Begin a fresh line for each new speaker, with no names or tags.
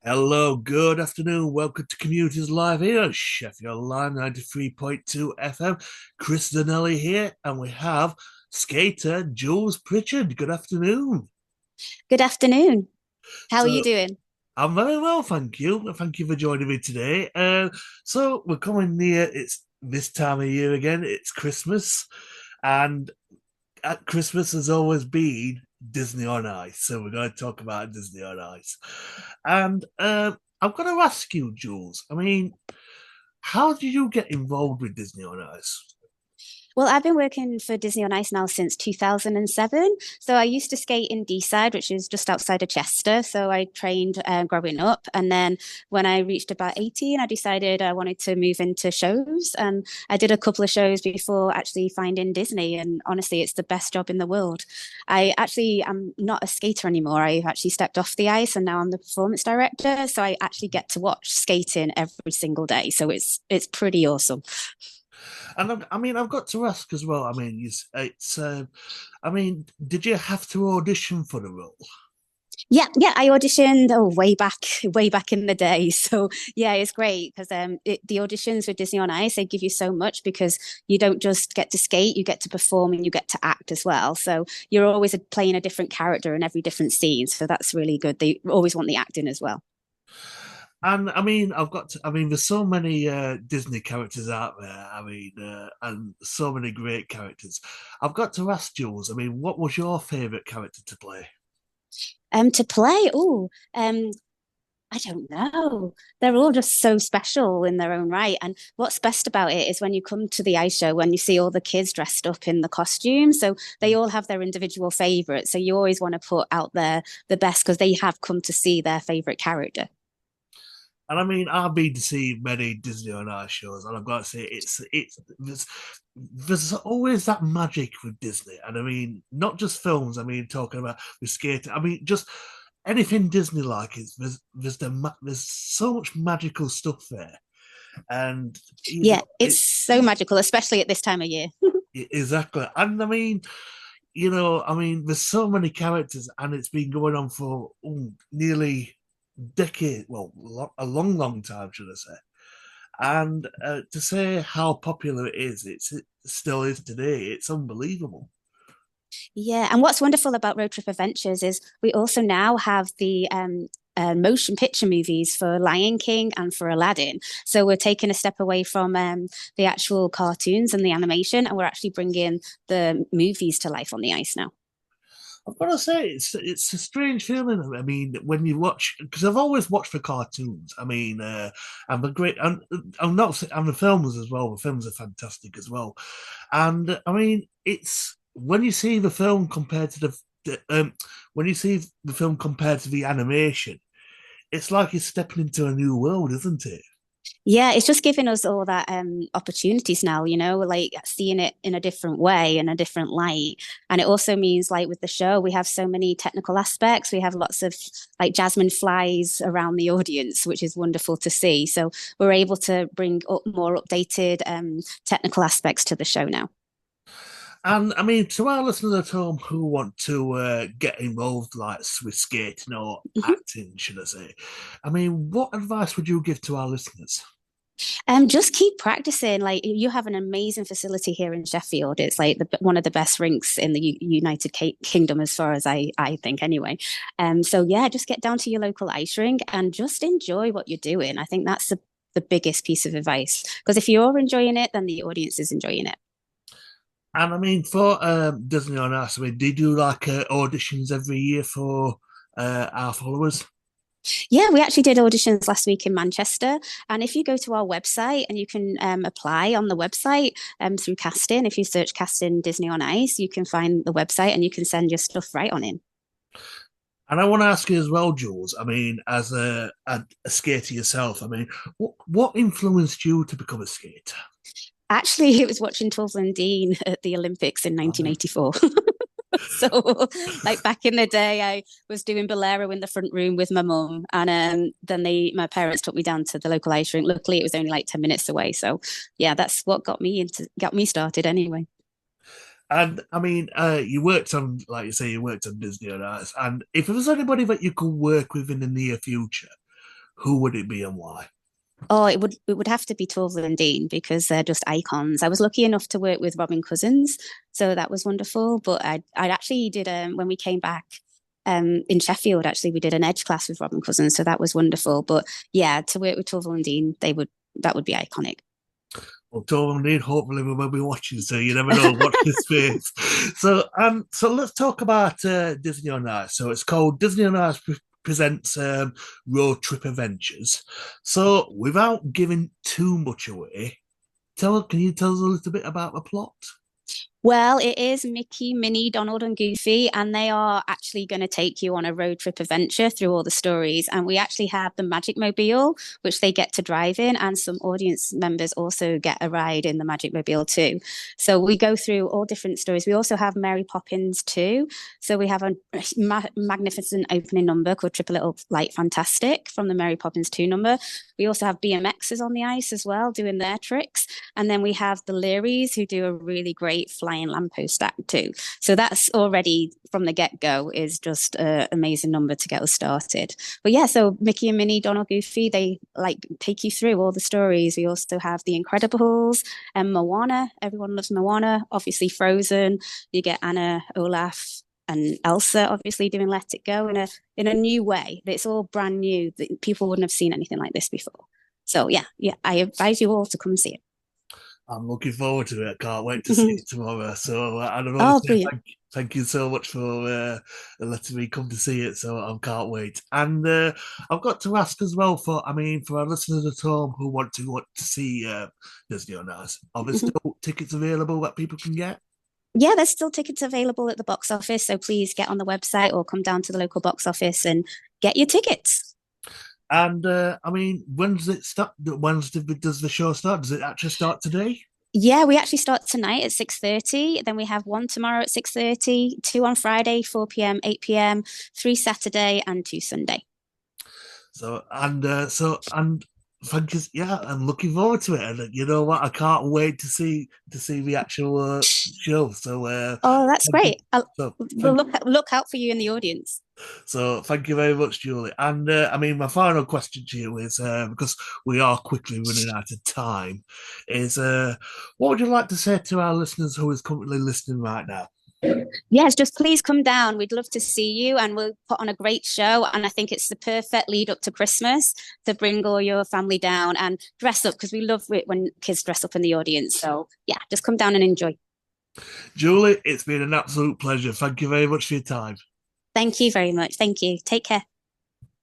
Hello, good afternoon. Welcome to Communities Live here, Sheffield Line 93.2 FM. Chris Zanelli here, and we have skater Jules Pritchard. Good afternoon.
Good afternoon. How are you
So,
doing?
I'm very well, thank you. Thank you for joining me today. So, we're coming near, it's this time of year again, it's Christmas, and at Christmas has always been Disney on Ice. So, we're going to talk about Disney on Ice. And I'm going to ask you, Jules, how did you get involved with Disney on Ice?
Well, I've been working for Disney on Ice now since 2007. So I used to skate in Deeside, which is just outside of Chester. So I trained growing up. And then when I reached about 18, I decided I wanted to move into shows. And I did a couple of shows before actually finding Disney. And honestly, it's the best job in the world. I actually am not a skater anymore. I've actually stepped off the ice and now I'm the performance director. So I actually get to watch skating every single day. So it's pretty awesome.
And I've got to ask as well. Did you have to audition for the role?
Yeah, I auditioned way back in the day. So yeah, it's great because the auditions with Disney on Ice they give you so much because you don't just get to skate, you get to perform and you get to act as well. So you're always playing a different character in every different scene. So that's really good. They always want the acting as well.
And there's so many Disney characters out there. And so many great characters. I've got to ask Jules. What was your favourite character to play?
To play, I don't know. They're all just so special in their own right. And what's best about it is when you come to the ice show, when you see all the kids dressed up in the costumes. So they all have their individual favorites. So you always want to put out there the best because they have come to see their favorite character.
I've been to see many Disney on Ice shows, and I've got to say, it's there's always that magic with Disney, and not just films. Talking about with skating. Just anything Disney like. There's so much magical stuff there, and
Yeah, it's
it,
so magical, especially at this time of year.
exactly. And there's so many characters, and it's been going on for nearly decade, a long, long time, should I say? And to say how popular it still is today. It's unbelievable.
Yeah, and what's wonderful about Road Trip Adventures is we also now have the motion picture movies for Lion King and for Aladdin. So we're taking a step away from the actual cartoons and the animation, and we're actually bringing the movies to life on the ice now.
I've got to say, it's a strange feeling. When you watch, because I've always watched the cartoons. And the great, and I'm not, and the films as well. The films are fantastic as well. And it's when you see the film compared to when you see the film compared to the animation, it's like you're stepping into a new world, isn't it?
Yeah, it's just giving us all that opportunities now, like seeing it in a different way and a different light. And it also means like with the show, we have so many technical aspects. We have lots of like Jasmine flies around the audience, which is wonderful to see. So we're able to bring up more updated technical aspects to the show now.
And to our listeners at home who want to get involved, like with skating or acting, should I say? What advice would you give to our listeners?
Just keep practicing. Like you have an amazing facility here in Sheffield. It's like one of the best rinks in the United Kingdom, as far as I think, anyway. So yeah, just get down to your local ice rink and just enjoy what you're doing. I think that's the biggest piece of advice because if you're enjoying it, then the audience is enjoying it.
And for Disney on Ice, do you do like auditions every year for our followers?
Yeah, we actually did auditions last week in Manchester. And if you go to our website and you can apply on the website through casting, if you search casting Disney on Ice, you can find the website and you can send your stuff right on in.
And I want to ask you as well, Jules. As a skater yourself, what influenced you to become a skater?
Actually, it was watching Tulsa Dean at the Olympics in
Um,
1984. So, like back in the day, I was doing bolero in the front room with my mum, and then my parents took me down to the local ice rink. Luckily, it was only like 10 minutes away. So, yeah, that's what got me started anyway.
And you worked on, you worked on Disney on Ice. And if there was anybody that you could work with in the near future, who would it be and why?
Oh, it would have to be Torval and Dean because they're just icons. I was lucky enough to work with Robin Cousins, so that was wonderful. But I actually did when we came back in Sheffield. Actually, we did an Edge class with Robin Cousins, so that was wonderful. But yeah, to work with Torval and Dean, that would be iconic.
Well, Tom and Dean, hopefully we will be watching, so you never know. Watch this space. So let's talk about Disney on Ice. So it's called Disney on Ice presents Road Trip Adventures. So without giving too much away, can you tell us a little bit about the plot?
Well, it is Mickey, Minnie, Donald, and Goofy, and they are actually going to take you on a road trip adventure through all the stories. And we actually have the Magic Mobile, which they get to drive in, and some audience members also get a ride in the Magic Mobile too. So we go through all different stories. We also have Mary Poppins too. So we have a magnificent opening number called Triple Little Light Fantastic from the Mary Poppins 2 number. We also have BMXers on the ice as well, doing their tricks. And then we have the Learys who do a really great flying lamppost act too. So that's already from the get-go is just an amazing number to get us started. But yeah, so Mickey and Minnie, Donald, Goofy, they like take you through all the stories. We also have The Incredibles and Moana. Everyone loves Moana. Obviously Frozen. You get Anna, Olaf, and Elsa obviously doing Let It Go in a new way. It's all brand new. That people wouldn't have seen anything like this before. So yeah, I advise you all to come and see it.
I'm looking forward to it. I can't wait to see it tomorrow. So I don't want
Oh,
to say
brilliant.
thank you so much for letting me come to see it. So I can't wait. And I've got to ask as well for our listeners at home who want to see Disney on Ice. Are there still tickets available that people can get?
Yeah, there's still tickets available at the box office. So please get on the website or come down to the local box office and get your tickets.
And when does it start? Does the show start? Does it actually start today?
Yeah, we actually start tonight at 6:30. Then we have one tomorrow at 6:30, two on Friday, 4 p.m., 8 p.m., three Saturday, and two Sunday.
And thank you. Yeah, I'm looking forward to it. And you know what? I can't wait to see the actual show.
Oh, that's
Thank you.
great.
So
We'll
thank
look out for you in the audience.
thank you very much, Julie. And my final question to you is because we are quickly running out of time, is what would you like to say to our listeners who is currently listening right now?
Yes, just please come down. We'd love to see you, and we'll put on a great show. And I think it's the perfect lead up to Christmas to bring all your family down and dress up because we love it when kids dress up in the audience. So, yeah, just come down and enjoy.
Julie, it's been an absolute pleasure. Thank you very much for your time.
Thank you very much. Thank you. Take care.